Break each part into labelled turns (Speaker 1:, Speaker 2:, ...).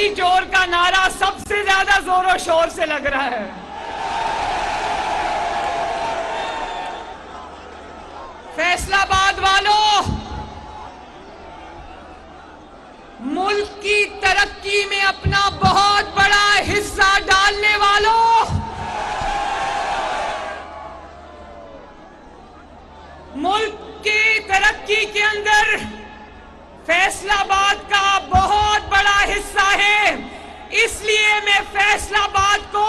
Speaker 1: असली चोर का नारा सबसे ज्यादा जोरों शोर से लग रहा है। फैसलाबाद वालों, मुल्क की तरक्की में अपना बहुत बड़ा हिस्सा डालने वालों, मुल्क की तरक्की के अंदर फैसलाबाद का बहुत बड़ा हिस्सा है। इसलिए मैं फैसलाबाद को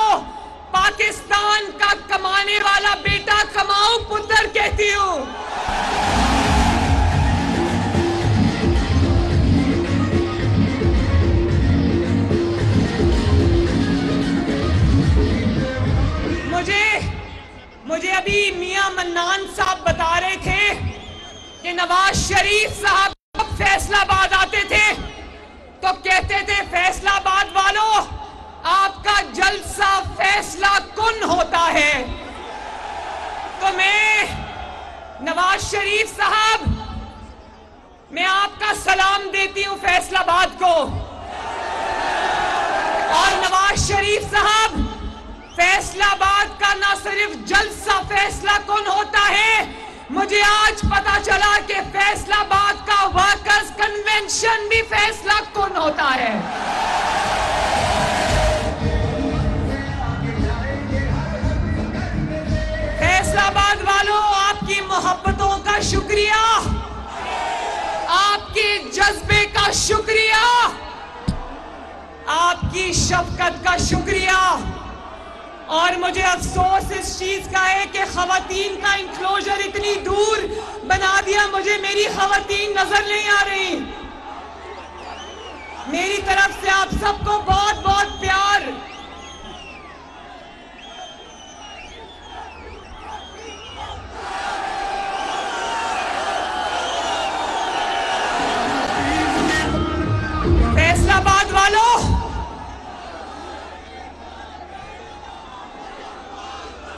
Speaker 1: पाकिस्तान का कमाने वाला बेटा कमाऊं पुत्र कहती हूं। मुझे अभी मियां मन्नान साहब बता रहे थे कि नवाज शरीफ साहब फैसलाबाद आते थे तो कहते थे फैसलाबाद वालों, आपका जलसा फैसला कुन होता है। तो मैं नवाज शरीफ साहब, मैं आपका सलाम देती हूं फैसलाबाद को। और नवाज शरीफ साहब, फैसलाबाद का ना सिर्फ जलसा फैसला कुन होता है, मुझे आज पता चला कि फैसलाबाद का वर्कर्स कन्वेंशन भी फैसला कुन होता है। फैसलाबाद वालों, आपकी मोहब्बतों का शुक्रिया, आपके जज्बे का शुक्रिया, आपकी शफकत का शुक्रिया। और मुझे अफसोस इस चीज का है कि खवातीन का इंक्लोजर इतनी दूर बना दिया, मुझे मेरी खवातीन नजर नहीं आ रही। मेरी तरफ से आप सबको बहुत बहुत प्यार। फैसलाबाद वालों,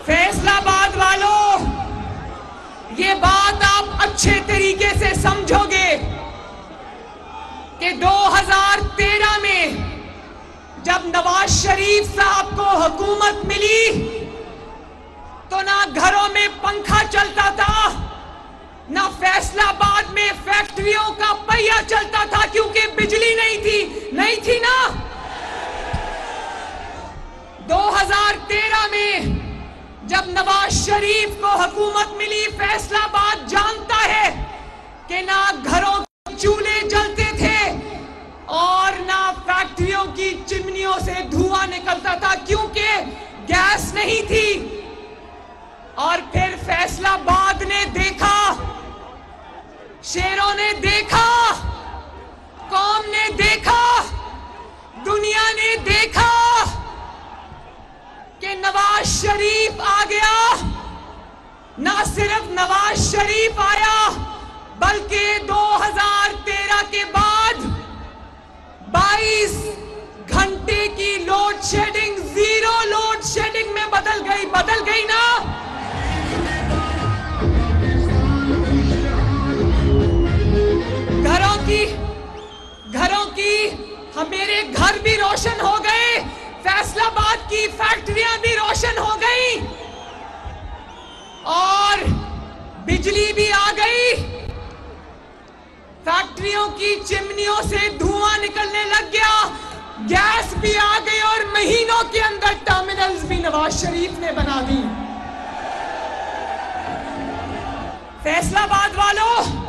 Speaker 1: फैसलाबाद वालों, ये बात आप अच्छे तरीके से समझोगे कि 2013 में जब नवाज शरीफ साहब को हुकूमत मिली तो ना घरों में पंखा चलता था, ना फैसलाबाद में फैक्ट्रियों का पहिया चलता था, क्योंकि बिजली नहीं थी ना। 2013 में जब नवाज शरीफ को हुकूमत मिली, फैसलाबाद जानता है कि ना घरों के चूल्हे जलते थे और ना फैक्ट्रियों की चिमनियों से धुआं निकलता था, क्योंकि गैस नहीं थी। और फिर फैसलाबाद ने देखा, शेरों ने देखा, कौम ने देखा, दुनिया ने देखा कि नवाज शरीफ आ गया। ना सिर्फ नवाज शरीफ आया, बल्कि 2013 के बाद 22 घंटे की लोड शेडिंग 0 लोड शेडिंग में बदल गई ना। घरों की मेरे घर भी रोशन हो गए, फैसलाबाद की फैक्ट्रियां भी रोशन हो गई और बिजली भी आ गई। फैक्ट्रियों की चिमनियों से धुआं निकलने लग गया, गैस भी आ गई और महीनों के अंदर टर्मिनल्स भी नवाज शरीफ ने बना दी। फैसलाबाद वालों,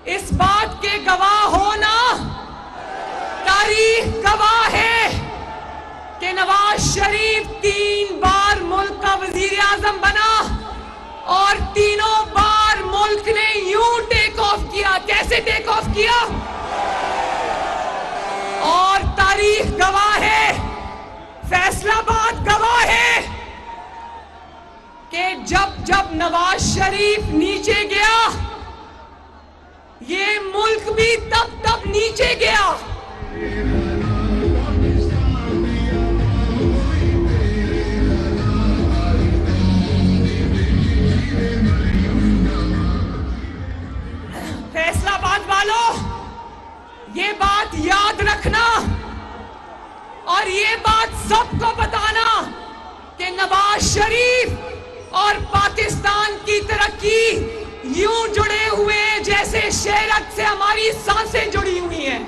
Speaker 1: इस बात के गवाह होना, तारीख गवाह है कि नवाज शरीफ 3 बार मुल्क का वजीर आजम बना और तीनों बार मुल्क ने यूं टेक ऑफ किया। कैसे टेक ऑफ किया? और तारीख गवाह है, फैसलाबाद गवाह है कि जब नवाज शरीफ नीचे गया, ये मुल्क भी तब नीचे गया। फैसलाबाद वालों, ये बात याद रखना और ये बात सबको बताना कि नवाज शरीफ और पाकिस्तान की तरक्की यूं जुड़े हुए जैसे शेरक से हमारी सांसें जुड़ी हुई हैं।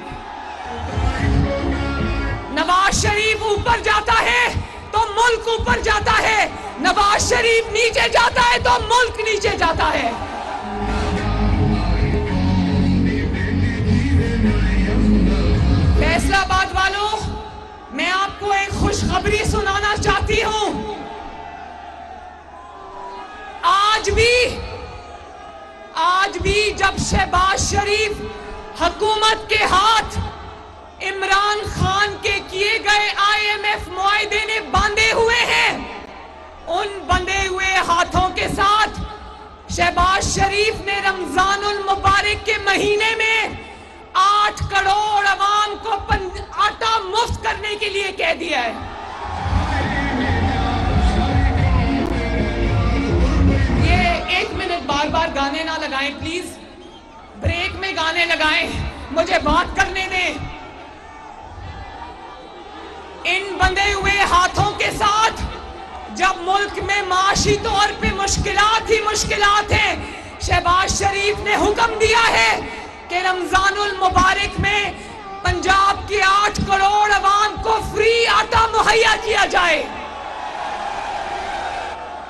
Speaker 1: नवाज शरीफ ऊपर जाता है तो मुल्क ऊपर जाता है, नवाज शरीफ नीचे जाता है तो मुल्क नीचे जाता है। फैसलाबाद वालों, मैं आपको एक खुशखबरी सुनाना चाहती हूं। आज भी जब शहबाज शरीफ हुकूमत के हाथ इमरान खान के किए गए IMF मुआहदे ने बांधे हुए हैं, उन बंधे हुए हाथों के साथ शहबाज शरीफ ने रमजानुल मुबारक के महीने में 8 करोड़ अवाम को आटा मुफ्त करने के लिए कह दिया है। ये 1 मिनट बार बार गाने ना लगाएं प्लीज, ब्रेक में गाने लगाएं, मुझे बात करने दें। इन बंधे हुए हाथों के साथ जब मुल्क में माशी तौर पे मुश्किलात ही मुश्किलात हैं, शहबाज शरीफ ने हुक्म दिया है कि रमजानुल मुबारक में पंजाब की 8 करोड़ अवाम को फ्री आटा मुहैया किया जाए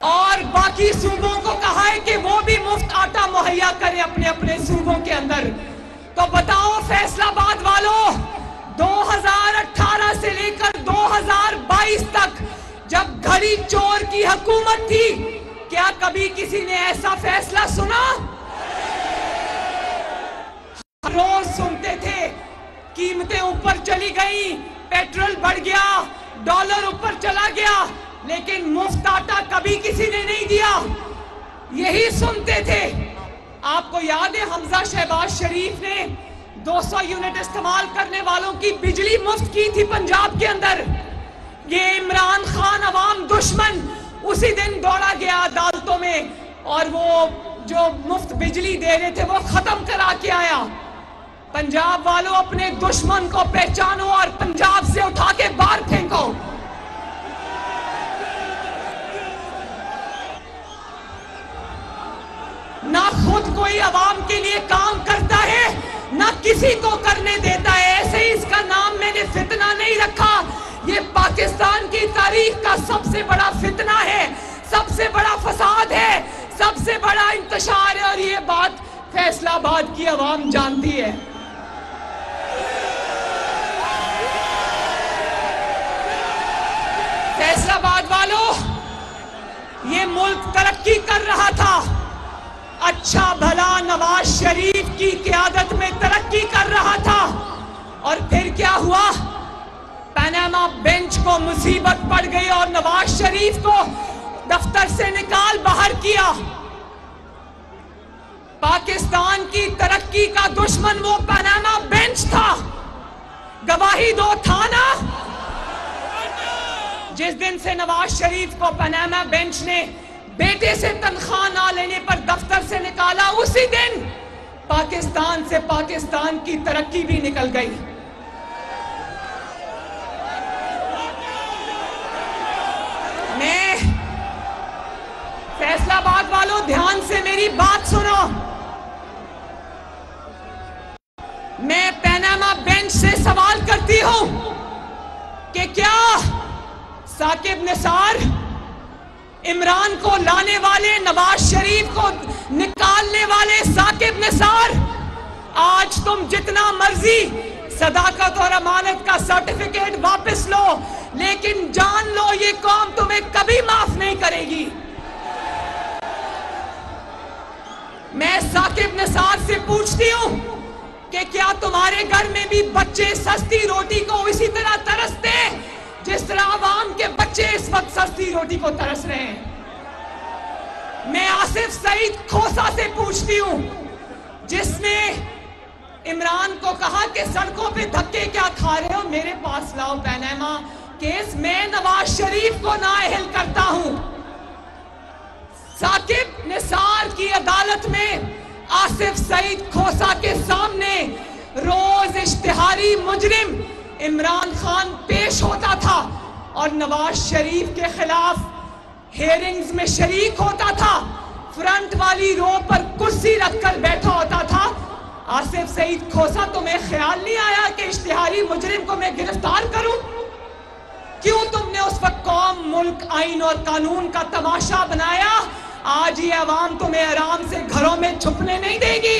Speaker 1: और बाकी सूबों को कहा है कि वो भी मुफ्त आटा मुहैया करें अपने अपने सूबों के अंदर। तो बताओ फैसलाबाद वालों, 2018 से लेकर 2022 तक जब घड़ी चोर की हुकूमत थी, क्या कभी किसी ने ऐसा फैसला सुना? रोज सुनते थे कीमतें ऊपर चली गई, पेट्रोल बढ़ गया, डॉलर ऊपर चला गया, लेकिन मुफ्त आटा कभी किसी ने नहीं दिया। यही सुनते थे। आपको याद है हमजा शहबाज शरीफ ने 200 यूनिट इस्तेमाल करने वालों की बिजली मुफ्त की थी पंजाब के अंदर। ये इमरान खान अवाम दुश्मन उसी दिन दौड़ा गया अदालतों में और वो जो मुफ्त बिजली दे रहे थे वो खत्म करा के आया। पंजाब वालों, अपने दुश्मन को पहचानो और पंजाब से उठा के बाहर फेंको। ना खुद कोई अवाम के लिए काम करता है, ना किसी को करने देता है। ऐसे ही इसका नाम मैंने फितना नहीं रखा। ये पाकिस्तान की तारीख का सबसे बड़ा फितना है, सबसे बड़ा फसाद है, सबसे बड़ा इंतशार है और ये बात फैसलाबाद की अवाम जानती है। फैसलाबाद वालों, ये मुल्क तरक्की कर रहा था, अच्छा भला नवाज शरीफ की क़यादत में तरक्की कर रहा था और फिर क्या हुआ? पनामा बेंच को मुसीबत पड़ गई और नवाज शरीफ को दफ्तर से निकाल बाहर किया। पाकिस्तान की तरक्की का दुश्मन वो पनामा बेंच था। गवाही दो था ना? जिस दिन से नवाज शरीफ को पनामा बेंच ने बेटे से तनख्वाह ना लेने पर दफ्तर से निकाला, उसी दिन पाकिस्तान से पाकिस्तान की तरक्की भी निकल गई। मैं फैसलाबाद वालों, ध्यान से मेरी बात सुनो। मैं पनामा बेंच से सवाल करती हूं कि क्या साकिब निसार, इमरान को लाने वाले, नवाज शरीफ को निकालने वाले साकिब निसार, आज तुम जितना मर्जी सदाकत और अमानत का सर्टिफिकेट वापस लो, लेकिन जान लो ये कौम तुम्हें कभी माफ नहीं करेगी। मैं साकिब निसार से पूछती हूं कि क्या तुम्हारे घर में भी बच्चे सस्ती रोटी को इसी तरह तरसते हैं जिस तरह आवाम के बच्चे इस वक्त सस्ती रोटी को तरस रहे हैं? मैं आसिफ सईद खोसा से पूछती हूं, जिसने इमरान को कहा कि सड़कों पे धक्के क्या खा रहे हो, मेरे पास लाओ पनामा केस, मैं नवाज शरीफ को नाअहल करता हूं। साकिब निसार की अदालत में आसिफ सईद खोसा के सामने रोज इश्तिहारी मुजरिम इमरान खान पेश होता था और नवाज शरीफ के खिलाफ हेयरिंग्स में शरीक होता था, फ्रंट वाली रो पर कुर्सी रखकर बैठा होता था, आसिफ सईद खोसा, तुम्हें ख्याल नहीं आया कि इश्तिहारी मुजरिम को मैं गिरफ्तार करूं? क्यों तुमने उस वक्त कौम, मुल्क, आइन और कानून का तमाशा बनाया? आज ये अवाम तुम्हें आराम से घरों में छुपने नहीं देगी।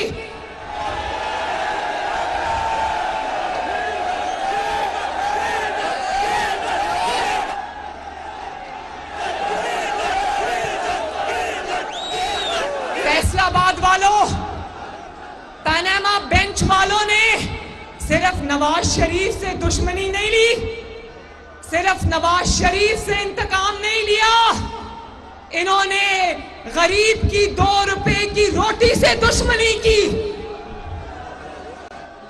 Speaker 1: फैसलाबाद वालों, पनामा बेंच वालों ने सिर्फ नवाज शरीफ से दुश्मनी नहीं ली, सिर्फ नवाज शरीफ से इंतकाम नहीं लिया, इन्होंने गरीब की 2 रुपए की रोटी से दुश्मनी की।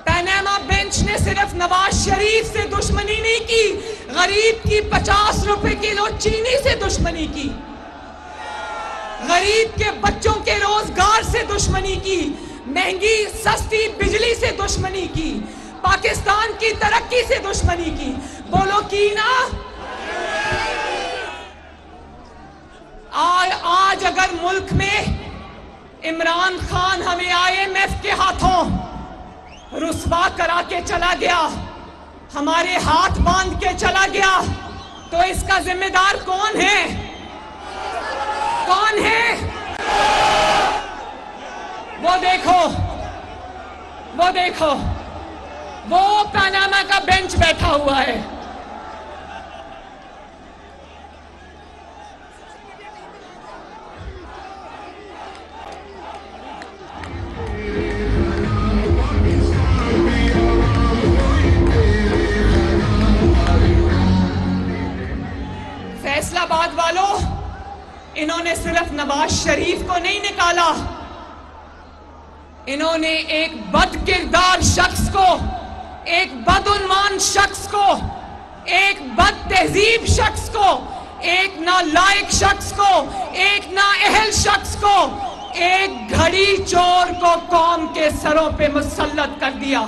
Speaker 1: पनामा बेंच ने सिर्फ नवाज शरीफ से दुश्मनी नहीं की, गरीब की 50 रुपए किलो चीनी से दुश्मनी की, गरीब के बच्चों के रोजगार से दुश्मनी की, महंगी सस्ती बिजली से दुश्मनी की, पाकिस्तान की तरक्की से दुश्मनी की। बोलो की ना? आज अगर मुल्क में इमरान खान हमें IMF के हाथों रुस्वा करा के चला गया, हमारे हाथ बांध के चला गया, तो इसका जिम्मेदार कौन है? कौन है? वो देखो, वो देखो, वो पनामा का बेंच बैठा हुआ है। फैसलाबाद वालों, इन्होंने सिर्फ नवाज शरीफ को नहीं निकाला, इन्होंने एक बदकिरदार शख्स को, एक बदउन्मान शख्स को, एक बद तहजीब शख्स को, एक नालायक शख्स को, एक नाअहल शख्स को, एक घड़ी चोर को कौम के सरों पे मुसल्लत कर दिया।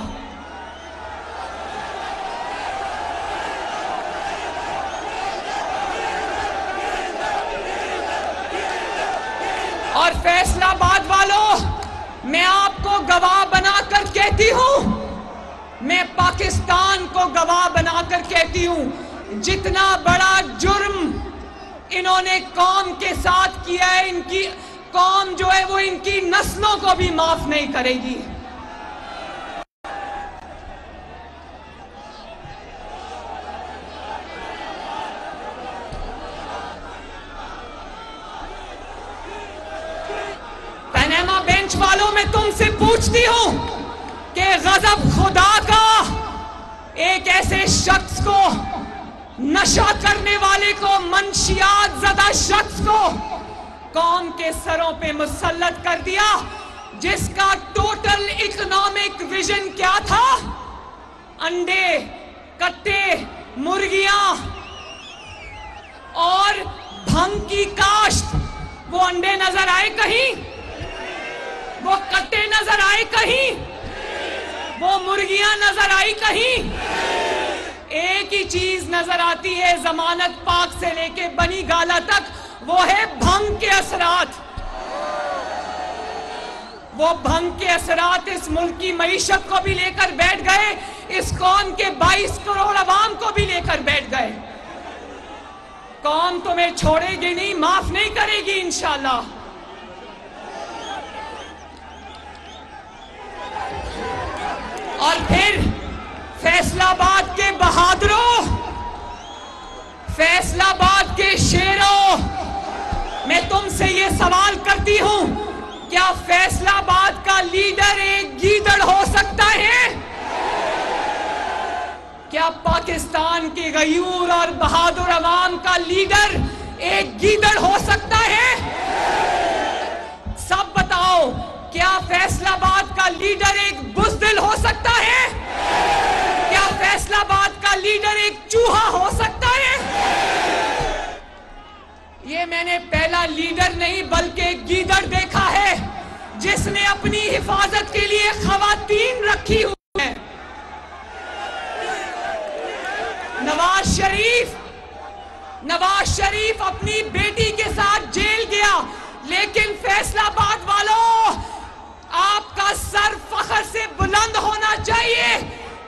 Speaker 1: और फैसलाबाद वालों, मैं आपको गवाह बनाकर कहती हूं, मैं पाकिस्तान को गवाह बनाकर कहती हूं, जितना बड़ा जुर्म इन्होंने कौम के साथ किया है, इनकी कौम जो है वो इनकी नस्लों को भी माफ नहीं करेगी। पनामा बेंच वालों, मैं तुमसे पूछती हूं कि गजब खुदा का एक ऐसे शख्स को, नशा करने वाले को, मंशियात ज़दा शख्स को कौम के सरों पे मुसल्लत कर दिया, जिसका टोटल इकोनॉमिक विजन क्या था? अंडे, कट्टे, मुर्गियां और भंग की काश्त। वो अंडे नजर आए कहीं? वो कट्टे नजर आए कहीं? वो मुर्गियां नजर आई कहीं? एक ही चीज नजर आती है जमानत पाक से लेके बनी गाला तक, वो है भंग के असरात। वो भंग के असरात इस मुल्क की मईशत को भी लेकर बैठ गए, इस कौम के 22 करोड़ अवाम को भी लेकर बैठ गए। कौम तुम्हें छोड़ेगी नहीं, माफ नहीं करेगी इंशाअल्लाह। और फिर फैसलाबाद के बहादुरों, फैसलाबाद के शेरों, मैं तुमसे ये सवाल करती हूं, क्या फैसलाबाद का लीडर एक गीदड़ हो सकता है? क्या पाकिस्तान के गयूर और बहादुर अवाम का लीडर एक गीदड़ हो सकता है? सब बताओ, क्या फैसलाबाद का लीडर एक बुज़दिल हो सकता है? क्या फैसलाबाद का लीडर एक चूहा हो सकता है? ये मैंने पहला लीडर नहीं बल्कि एक गीदड़ देखा है, जिसने अपनी हिफाजत के लिए खवातीन रखी हुई है। नवाज शरीफ अपनी बेटी के साथ जेल गया, लेकिन फैसलाबाद वालों, आपका सर फख्र से बुलंद होना चाहिए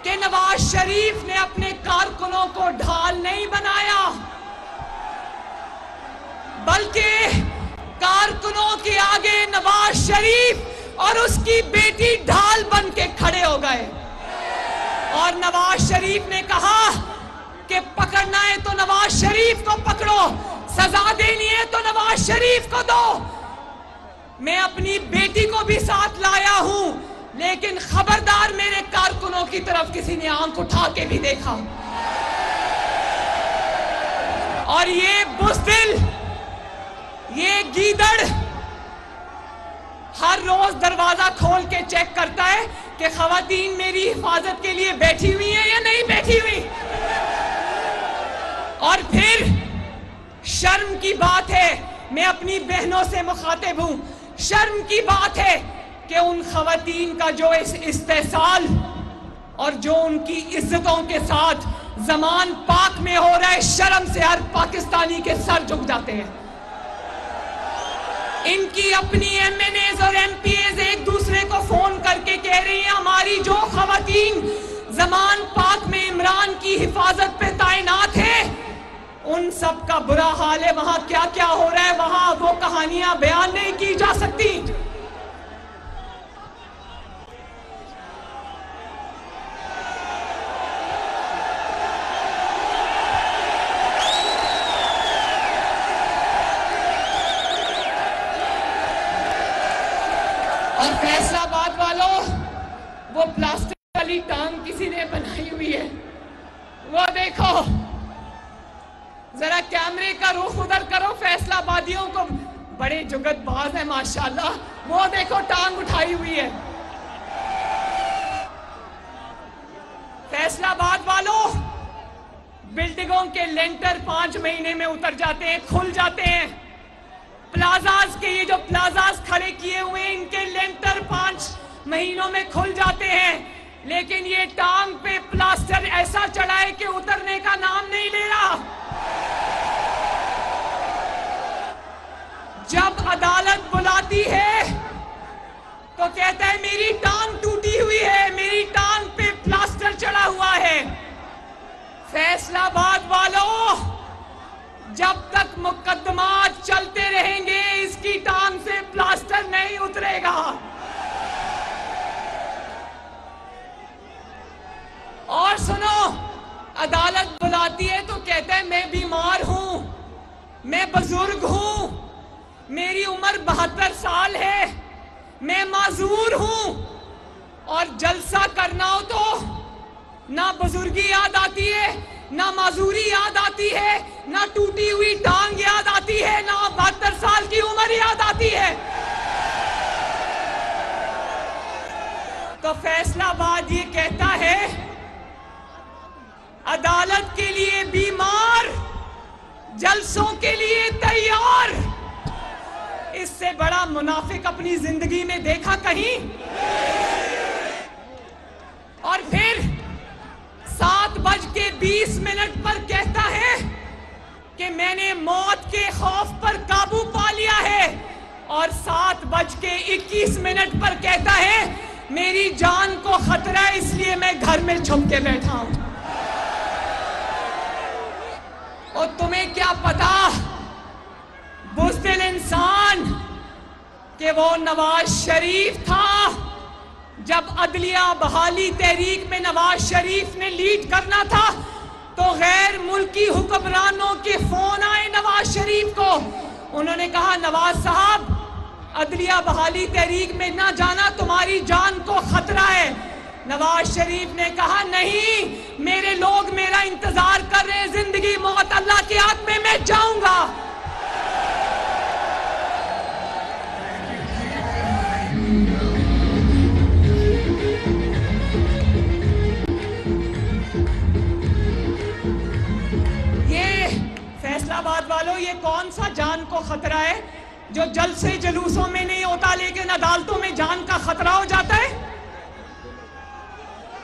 Speaker 1: कि नवाज शरीफ ने अपने कारकुनों को ढाल नहीं बनाया, बल्कि कारकुनों के आगे नवाज शरीफ और उसकी बेटी ढाल बन के खड़े हो गए। और नवाज शरीफ ने कहा कि पकड़ना है तो नवाज शरीफ को पकड़ो, सजा देनी है तो नवाज शरीफ को दो। मैं अपनी बेटी को भी साथ लाया हूं, लेकिन खबरदार मेरे कारकुनों की तरफ किसी ने आंख उठा के भी देखा। और ये बुज़दिल, ये गीदड़ हर रोज दरवाजा खोल के चेक करता है कि खवातीन मेरी हिफाजत के लिए बैठी हुई हैं या नहीं बैठी हुई। और फिर शर्म की बात है, मैं अपनी बहनों से मुखातिब हूं, शर्म की बात है कि उन खवातीन का जो इस्तेसाल और जो उनकी इज्जतों के साथ ज़मान पाक में हो रहा है, शर्म से हर पाकिस्तानी के सर झुक जाते हैं। इनकी अपनी एमएनएज और एमपीएज एक दूसरे को फोन करके कह रही हैं हमारी जो खवातीन ज़मान पाक में इमरान की हिफाजत पे तैनात है, उन सब का बुरा हाल है, वहां क्या क्या हो रहा है, वहां वो कहानियां बयान नहीं की जा सकती। और फैसलाबाद वालों, वो प्लास्टिक वाली टांग किसी ने बनाई हुई है, वो देखो, जरा कैमरे का रुख उधर करो, फैसलाबादियों को बड़े जुगतबाज है माशाल्लाह, वो देखो टांग उठाई हुई है। फैसलाबाद वालों, बिल्डिंगों के लेंटर 5 महीने में उतर जाते हैं, खुल जाते हैं। प्लाजाज के ये जो प्लाजाज खड़े किए हुए हैं, इनके लेंटर 5 महीनों में खुल जाते हैं, लेकिन ये टांग पे प्लास्टर ऐसा चढ़ा है कि उतरने का नाम नहीं ले रहा। जब अदालत बुलाती है तो कहता है मेरी टांग टूटी हुई है, मेरी टांग पे प्लास्टर चढ़ा हुआ है। फैसलाबाद वालों, जब तक मुकदमात चलते रहेंगे इसकी टांग से प्लास्टर नहीं उतरेगा। और सुनो, अदालत बुलाती है तो कहता है मैं बीमार हूं, मैं बुजुर्ग हूं, मेरी उम्र 72 साल है, मैं माजूर हूं। और जलसा करना हो तो ना बुजुर्गी याद आती है, ना माजूरी याद आती है, ना टूटी हुई टांग याद आती है, ना 72 साल की उम्र याद आती है। तो फैसलाबाद ये कहता है अदालत के लिए बीमार, जलसों के लिए तैयार। इससे बड़ा मुनाफिक अपनी जिंदगी में देखा कहीं? और फिर 7:20 पर कहता है कि मैंने मौत के खौफ पर काबू पा लिया है, और 7:21 पर कहता है मेरी जान को खतरा है, इसलिए मैं घर में छुप के बैठा हूं। और तुम्हें क्या पता बुज़दिल इंसान कि वो नवाज शरीफ था। जब अदलिया बहाली तहरीक में नवाज शरीफ ने लीड करना था तो गैर मुल्की हुक्मरानों के फोन आए नवाज शरीफ को। उन्होंने कहा नवाज साहब, अदलिया बहाली तहरीक में ना जाना, तुम्हारी जान को खतरा है। नवाज शरीफ ने कहा नहीं, मेरे लोग मेरा इंतजार कर रहे हैं, जिंदगी मौत अल्लाह के हाथ में, मैं जाऊंगा। ये फैसलाबाद वालों, ये कौन सा जान को खतरा है जो जलसे जुलूसों में नहीं होता लेकिन अदालतों में जान का खतरा हो जाता है?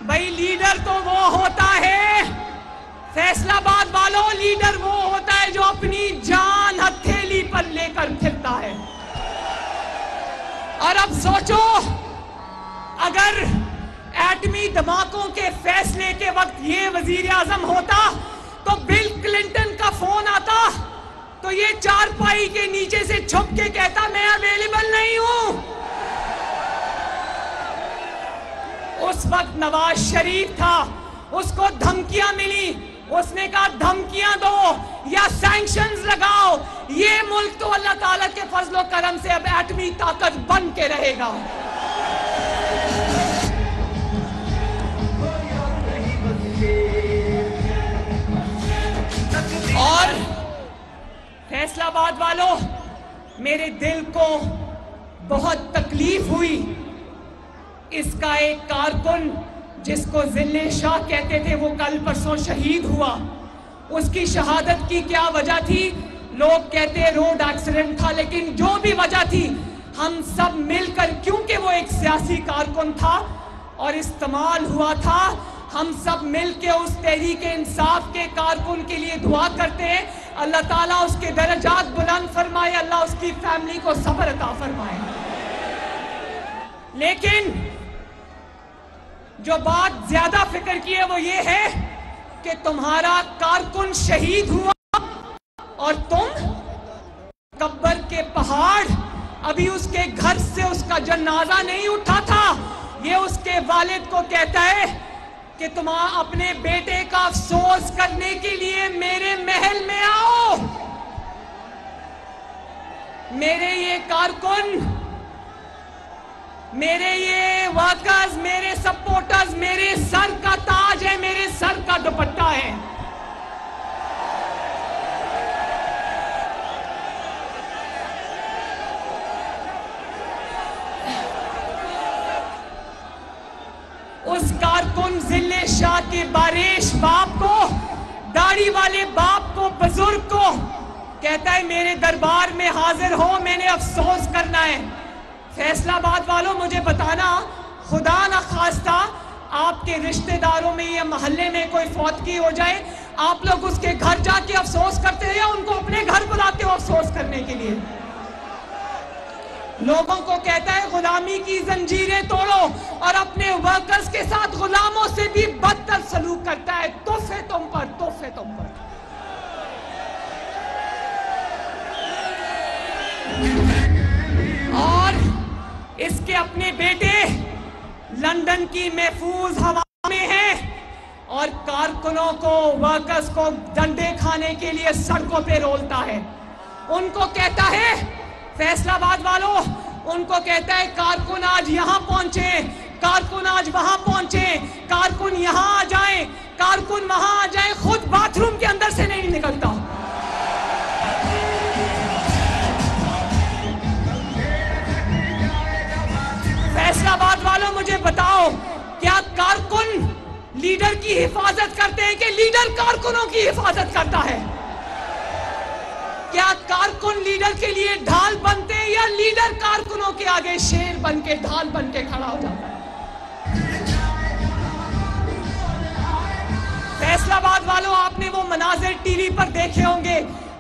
Speaker 1: भाई लीडर तो वो होता है फैसलाबाद वालों, लीडर वो होता है जो अपनी जान हथेली पर लेकर फिरता है। और अब सोचो, अगर एटमी धमाकों के फैसले के वक्त ये वजीर आजम होता तो बिल क्लिंटन का फोन आता तो ये चारपाई के नीचे से छुप के कहता मैं अवेलेबल नहीं हूं। उस वक्त नवाज शरीफ था, उसको धमकियां मिली, उसने कहा धमकियां दो या सैंक्शंस लगाओ, ये मुल्क तो अल्लाह ताला के फजलो करम से अब एटमी ताकत बन के रहेगा। और फैसलाबाद वालों, मेरे दिल को बहुत तकलीफ हुई। इसका एक कारकुन जिसको जिल्ले शाह कहते थे वो कल परसों शहीद हुआ। उसकी शहादत की क्या वजह थी? लोग कहते रोड एक्सीडेंट था, लेकिन जो भी वजह थी हम सब मिलकर, क्योंकि वो एक सियासी कारकुन था और इस्तेमाल हुआ था, हम सब मिलके उस तहरीके इंसाफ के कारकुन के लिए दुआ करते हैं। अल्लाह ताला उसके दर्जात बुलंद फरमाए, अल्लाह उसकी फैमिली को सब्र अता फरमाए। लेकिन जो बात ज्यादा फिक्र की है वो ये है कि तुम्हारा कारकुन शहीद हुआ और तुम कब्र के पहाड़, अभी उसके घर से उसका जनाजा नहीं उठा था। ये उसके वालिद को कहता है कि तुम अपने बेटे का अफसोस करने के लिए मेरे महल में आओ। मेरे ये कारकुन, मेरे ये वर्कर्स, मेरे सपोर्टर्स, मेरे सर का ताज है, मेरे सर का दुपट्टा है। उस कारकुन जिले शाह के बारिश बाप को, दाढ़ी वाले बाप को, बुजुर्ग को कहता है मेरे दरबार में हाजिर हो, मैंने अफसोस करना है। फैसलाबाद वालों, मुझे बताना, खुदा न खास्ता आपके रिश्तेदारों में या मोहल्ले में कोई फौतगी हो जाए, आप लोग उसके घर जाके अफसोस करते हैं या उनको अपने घर बुलाते हो अफसोस करने के लिए? लोगों को कहता है गुलामी की जंजीरें तोड़ो और अपने वर्कर्स के साथ गुलामों से भी बदतर सलूक करता है। तोहफे तुम पर, तोहफे तुम पर। और इसके अपने बेटे लंदन की महफूज हवा में हैं और कारकुनों को, वर्कर्स को डंडे खाने के लिए सड़कों पे रोलता है। उनको कहता है, फैसलाबाद वालों, उनको कहता है कारकुन आज यहां पहुंचे, कारकुन आज वहां पहुंचे, कारकुन यहां आ जाए, कारकुन वहां आ जाए, खुद बाथरूम के अंदर से नहीं निकलता। फैसलाबाद वालों, मुझे बताओ, क्या कारकुन लीडर की हिफाजत करते हैं कि लीडर कारकुनों की हिफाजत करता है? क्या कारकुन लीडर के लिए ढाल बनते हैं या लीडर कारकुनों के आगे शेर बन के, ढाल बन के खड़ा हो जाता है? फैसलाबाद वालों, आपने वो मनाजिर टीवी पर देखे होंगे।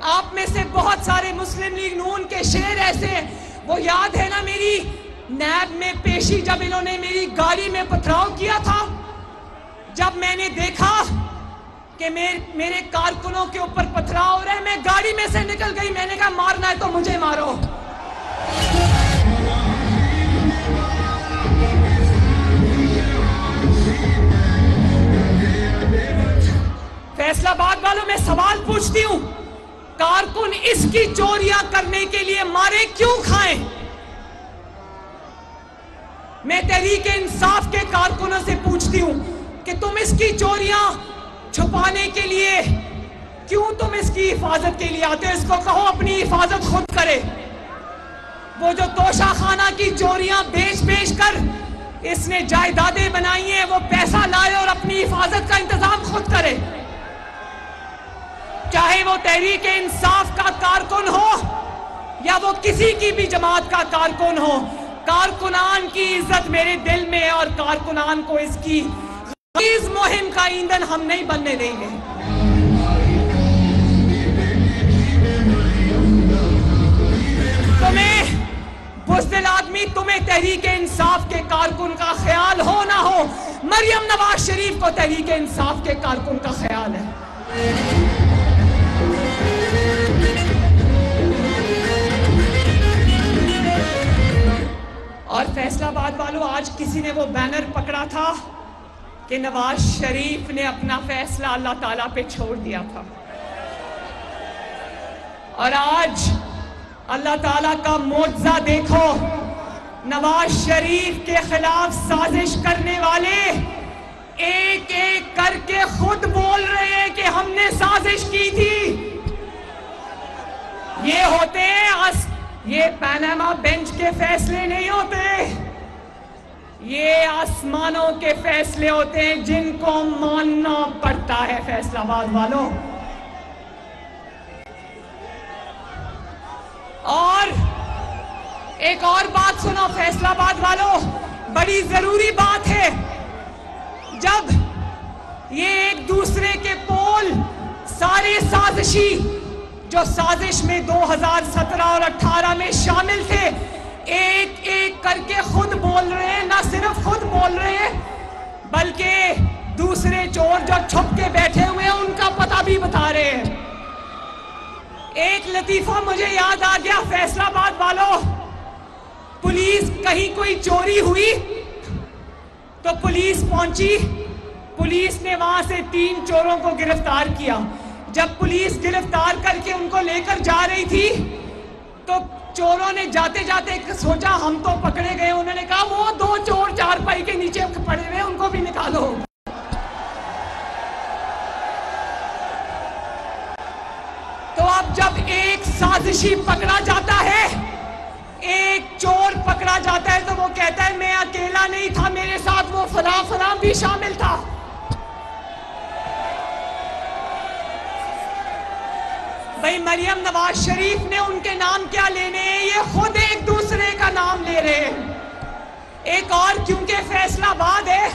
Speaker 1: आप में से बहुत सारे मुस्लिम लीग नून के शेर ऐसे हैं, वो याद है ना मेरी नैब में पेशी, जब इन्होंने मेरी गाड़ी में पथराव किया था, जब मैंने देखा कि मेरे कारकुनों के ऊपर पथराव हो रहा है, मैं गाड़ी में से निकल गई। मैंने कहा मारना है तो मुझे मारो। फैसलाबाद वालों, मैं सवाल पूछती हूं, कारकुन इसकी चोरियां करने के लिए मारे क्यों खाएं? मैं तहरीके इंसाफ के कारकुनों से पूछती हूं कि तुम इसकी चोरियां छुपाने के लिए क्यों तुम इसकी हिफाजत के लिए आते हो? इसको कहो अपनी हिफाजत खुद करे। वो जो तोशा खाना की चोरियां बेच बेच कर इसने जायदादें बनाई हैं, वो पैसा लाए और अपनी हिफाजत का इंतजाम खुद करे। चाहे वो तहरीके इंसाफ का कारकुन हो या वो किसी की भी जमात का कारकुन हो, कारकुनान की इज्जत मेरे दिल में है और कारकुनान को इसकी इस मुहिम का ईंधन हम नहीं बनने देंगे। में तहरीक इंसाफ के कारकुन का ख्याल हो ना हो, मरियम नवाज शरीफ को तहरीक इंसाफ के कारकुन का ख्याल है। और फैसलाबाद वालों, आज किसी ने वो बैनर पकड़ा था कि नवाज शरीफ ने अपना फैसला अल्लाह ताला पे छोड़ दिया था, और आज अल्लाह ताला का मोज़ा देखो, नवाज शरीफ के खिलाफ साजिश करने वाले एक एक करके खुद बोल रहे हैं कि हमने साजिश की थी। ये होते हैं, ये पनामा बेंच के फैसले नहीं होते, ये आसमानों के फैसले होते हैं जिनको मानना पड़ता है। फैसलाबाद वालों, और एक और बात सुनो फैसलाबाद वालों, बड़ी जरूरी बात है। जब ये एक दूसरे के पोल सारे साजिशी जो साजिश में 2017 और 18 में शामिल थे, एक एक करके खुद बोल रहे हैं, ना सिर्फ खुद बोल रहे हैं बल्कि दूसरे चोर जो छुप के बैठे हुए हैं उनका पता भी बता रहे हैं। एक लतीफा मुझे याद आ गया फैसलाबाद वालों, पुलिस कहीं कोई चोरी हुई तो पुलिस पहुंची, पुलिस ने वहां से 3 चोरों को गिरफ्तार किया। जब पुलिस गिरफ्तार करके उनको लेकर जा रही थी तो चोरों ने जाते जाते सोचा हम तो पकड़े गए, उन्होंने कहा वो 2 चोर चारपाई के नीचे पड़े हुए उनको भी निकालो। तो अब जब एक साजिशी पकड़ा जाता है, एक चोर पकड़ा जाता है, तो वो कहता है मैं अकेला नहीं था, मेरे साथ वो फलां फलां भी शामिल था। भाई मरियम नवाज शरीफ ने उनके नाम क्या लेने हैं, ये खुद एक दूसरे का नाम ले रहे हैं। एक और क्योंकि फैसलाबाद है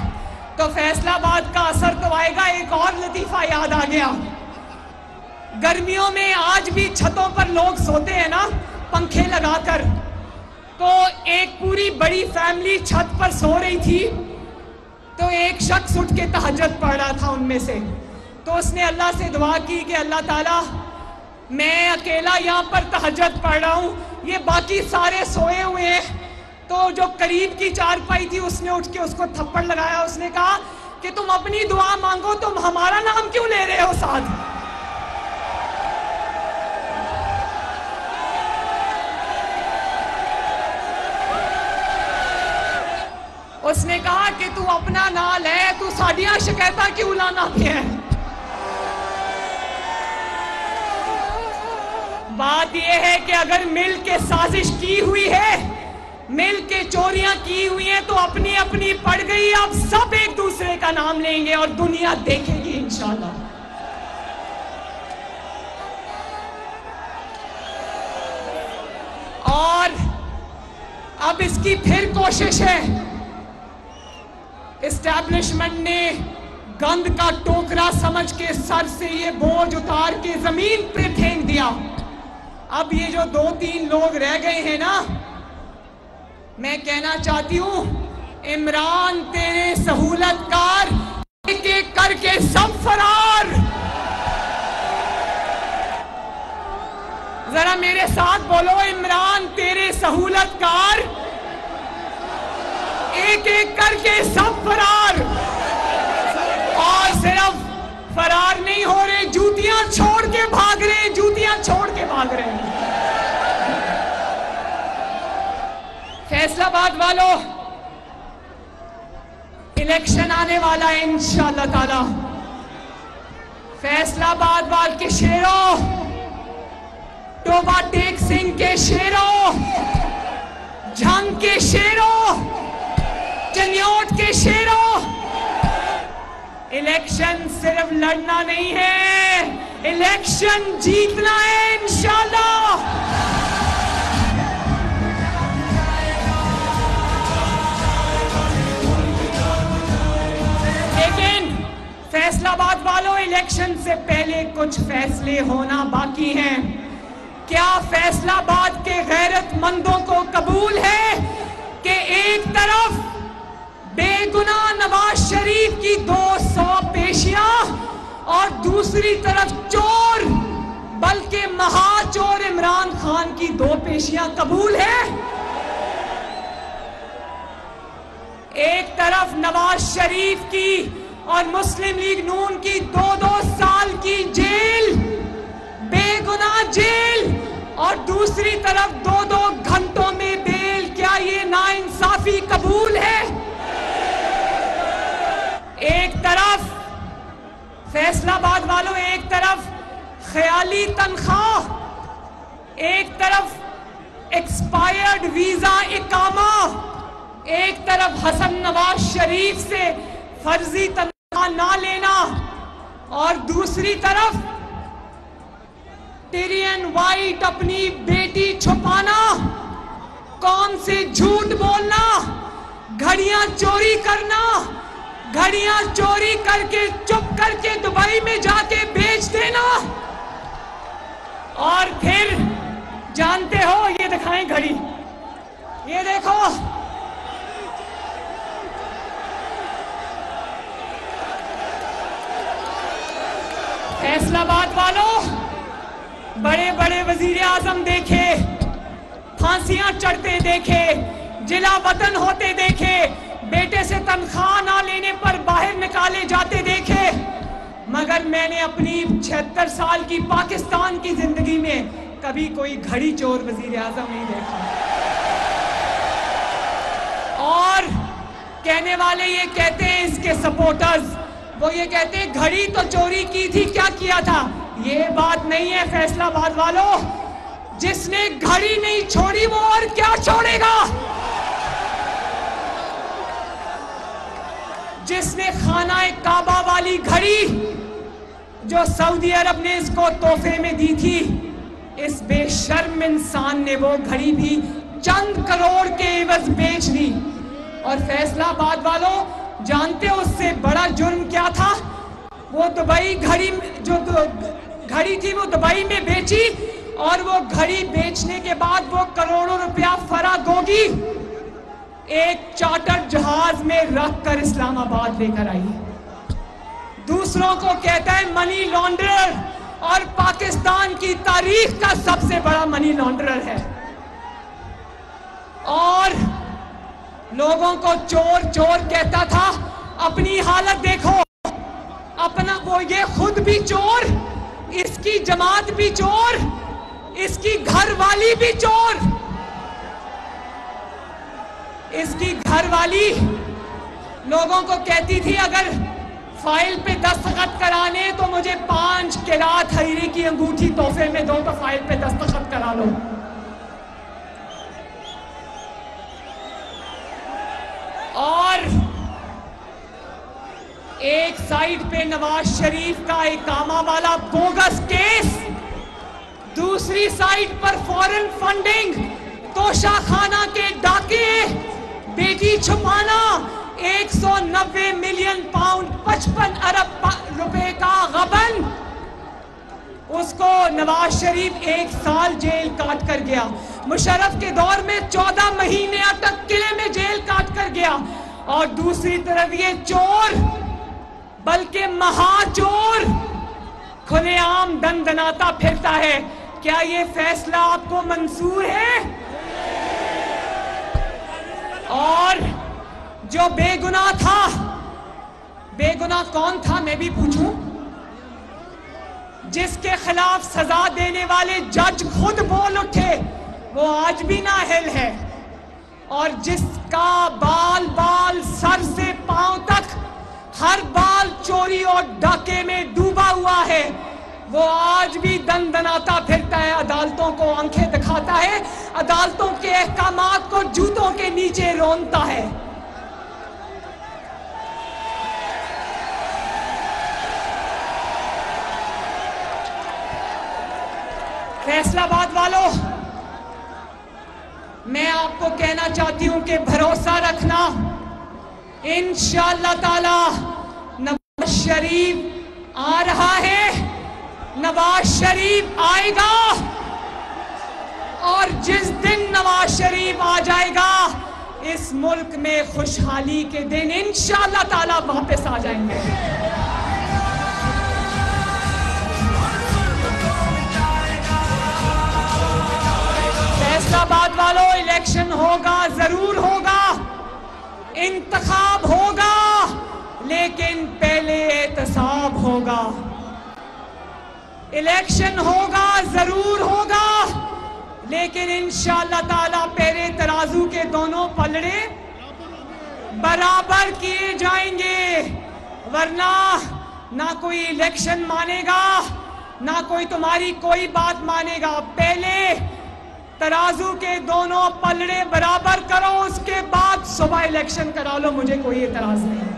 Speaker 1: तो फैसलाबाद का असर तो आएगा। एक और लतीफा याद आ गया, गर्मियों में आज भी छतों पर लोग सोते हैं ना पंखे लगाकर, तो एक पूरी बड़ी फैमिली छत पर सो रही थी, तो एक शख्स उठ के तहज्जुद पढ़ रहा था उनमें से, तो उसने अल्लाह से दुआ की कि अल्लाह ताला मैं अकेला यहाँ पर तहज्जुद पढ़ रहा हूँ, ये बाकी सारे सोए हुए हैं। तो जो करीब की चारपाई थी उसने उठ के उसको थप्पड़ लगाया, उसने कहा कि तुम अपनी दुआ मांगो, तुम हमारा नाम क्यों ले रहे हो साथ। उसने कहा कि तू अपना ना ले, तू साडियां शिकायतां क्यों लाना भी है। बात यह है कि अगर मिल के साजिश की हुई है, मिल के चोरियां की हुई हैं, तो अपनी अपनी पड़ गई, अब सब एक दूसरे का नाम लेंगे और दुनिया देखेगी इंशाल्लाह। और अब इसकी फिर कोशिश है, एस्टैब्लिशमेंट ने गंद का टोकरा समझ के सर से ये बोझ उतार के जमीन पे फेंक दिया। अब ये जो 2-3 लोग रह गए हैं ना, मैं कहना चाहती हूं इमरान तेरे सहूलतकार, एक एक करके सब फरार। जरा मेरे साथ बोलो, इमरान तेरे सहूलतकार, एक एक करके सब फरार। और सिर्फ फरार नहीं हो रहे, जूतियां छोड़ के भाग रहे, जूतियां छोड़ के भाग रहे हैं। फैसलाबाद वालों, इलेक्शन आने वाला है इंशाअल्लाह ताला। फैसलाबाद वाल के शेरों, टोबा टेक सिंह के शेरों, झंग के शेरों, चन्योट के शेरों, इलेक्शन सिर्फ लड़ना नहीं है, इलेक्शन जीतना है इंशाअल्लाह। लेकिन फैसलाबाद वालों, इलेक्शन से पहले कुछ फैसले होना बाकी हैं। क्या फैसलाबाद के गैरतमंदों को कबूल है कि की 200 पेशियां और दूसरी तरफ चोर बल्कि महाचोर इमरान खान की 2 पेशियां कबूल है। एक तरफ नवाज शरीफ की और मुस्लिम लीग नून की 2-2 साल की जेल, बेगुनाह जेल, और दूसरी तरफ 2-2 घंटों में बेल। क्या ये नाइंसाफी कबूल है? एक तरफ फैसलाबाद वालों, एक तरफ ख्याली तनख्वाह, एक तरफ एक्सपायर्ड वीजा इकामा, एक तरफ हसन नवाज शरीफ से फर्जी तनख्वाह ना लेना, और दूसरी तरफ टिरियन वाइट अपनी बेटी छुपाना, कौन से झूठ बोलना, घड़ियां चोरी करना, घड़ियां चोरी करके चुप करके दुबई में जाके बेच देना, और फिर जानते हो, ये दिखाएं घड़ी, ये देखो, फैसलाबाद वालों, बड़े बड़े वजीर आजम देखे, फांसियां चढ़ते देखे, जिला वतन होते देखे, बेटे से तनख्वाह ना लेने पर बाहर निकाले जाते देखे, मगर मैंने अपनी 76 साल की पाकिस्तान की जिंदगी में कभी कोई घड़ी चोर वजीर आजम नहीं देखा। और कहने वाले ये कहते हैं, इसके सपोर्टर्स वो ये कहते हैं घड़ी तो चोरी की थी, क्या किया था? ये बात नहीं है फैसलाबाद वालों, जिसने घड़ी नहीं छोड़ी वो और क्या छोड़ेगा? जिसने खाना काबा वाली घड़ी जो सऊदी अरब ने इसको तोहफे में दी थी, इस बेशर्म इंसान ने वो घड़ी भी चंद करोड़ के एवज बेच दी। और फैसलाबाद वालों, जानते हो उससे बड़ा जुर्म क्या था? वो दुबई घड़ी, जो घड़ी थी वो दुबई में बेची, और वो घड़ी बेचने के बाद वो करोड़ों रुपया फरागोगी एक चार्टर्ड जहाज में रखकर इस्लामाबाद लेकर आई। दूसरों को कहता है मनी लॉन्ड्रर, और पाकिस्तान की तारीख का सबसे बड़ा मनी लॉन्ड्रर है। और लोगों को चोर चोर कहता था। अपनी हालत देखो, अपना वो ये खुद भी चोर, इसकी जमात भी चोर, इसकी घरवाली भी चोर। इसकी घरवाली लोगों को कहती थी अगर फाइल पे दस्तखत कराने तो मुझे 5 किरात हरीरे की अंगूठी तोहफे में दो, तो फाइल पे दस्तखत करा लो। और एक साइड पे नवाज शरीफ का इकामा वाला बोगस केस, दूसरी साइड पर फॉरेन फंडिंग, तोशाखाना के डाके, बेटी छुपाना, 190 मिलियन पाउंड 55 अरब रुपए का गबन। उसको नवाज शरीफ 1 साल जेल काट कर गया। मुशर्रफ के दौर में 14 महीने अटक किले में जेल काट कर गया। और दूसरी तरफ ये चोर, बल्कि महाचोर, खुलेआम दंदनाता फिरता है। क्या ये फैसला आपको मंजूर है? और जो बेगुनाह था, बेगुनाह कौन था मैं भी पूछूं? जिसके खिलाफ सजा देने वाले जज खुद बोल उठे, वो आज भी नाअहल है। और जिसका बाल बाल सर से पांव तक हर बाल चोरी और डाके में डूबा हुआ है, वो आज भी दंदनाता फिरता है, अदालतों को आंखें दिखाता है, अदालतों के अहकामात को जूतों के नीचे रोनता है। फैसलाबाद वालों, मैं आपको कहना चाहती हूं कि भरोसा रखना, इंशाअल्लाह ताला नवाज शरीफ आ रहा है, नवाज शरीफ आएगा। और जिस दिन नवाज शरीफ आ जाएगा, इस मुल्क में खुशहाली के दिन इंशाअल्लाह ताला वापस आ जाएंगे। फैसलाबाद वालों, इलेक्शन होगा, जरूर होगा, इंतखाब होगा, लेकिन पहले एहतसाब होगा। इलेक्शन होगा, जरूर होगा, लेकिन इंशाअल्लाह ताला पहले तराजू के दोनों पलड़े बराबर किए जाएंगे, वरना ना कोई इलेक्शन मानेगा, ना कोई तुम्हारी कोई बात मानेगा। पहले तराजू के दोनों पलड़े बराबर करो, उसके बाद सुबह इलेक्शन करा लो, मुझे कोई एतराज नहीं।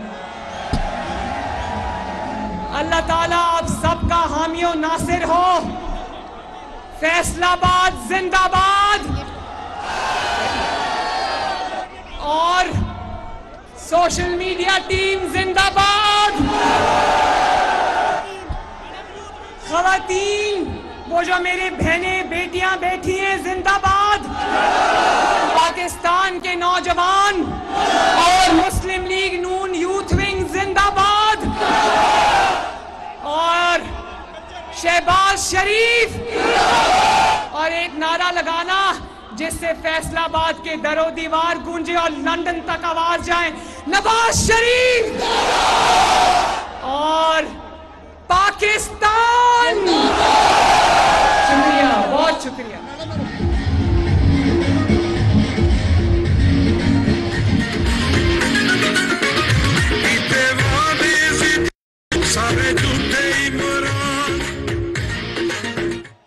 Speaker 1: अल्लाह ताला आप सबका हामी और नासिर हो। फैसलाबाद जिंदाबाद और सोशल मीडिया टीम जिंदाबाद। खवातीन, वो जो मेरे बहनें बेटियां बैठी हैं, जिंदाबाद। पाकिस्तान के नौजवान और मुस्लिम लीग नून यूथ विंग जिंदाबाद। और शहबाज शरीफ, और एक नारा लगाना जिससे फैसलाबाद के दरो दीवार गूंजे और लंदन तक आवाज जाए, नवाज शरीफ और पाकिस्तान। शुक्रिया, बहुत शुक्रिया।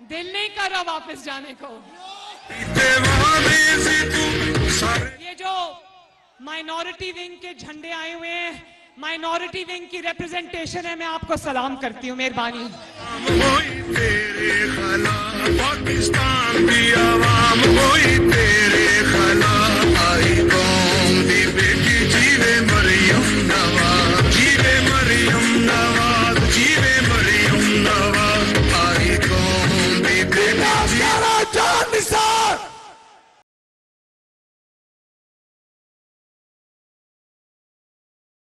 Speaker 1: दिल नहीं कर रहा वापस जाने को। ये जो माइनॉरिटी विंग के झंडे आए हुए हैं, माइनॉरिटी विंग की रिप्रेजेंटेशन है, मैं आपको सलाम करती हूँ, मेहरबानी। पाकिस्तान की आवाम होई तेरे खिलाफ, आई कौम दी बेटी जीवे मरियम नवाज, जीवे मरियम नवाज, जीवे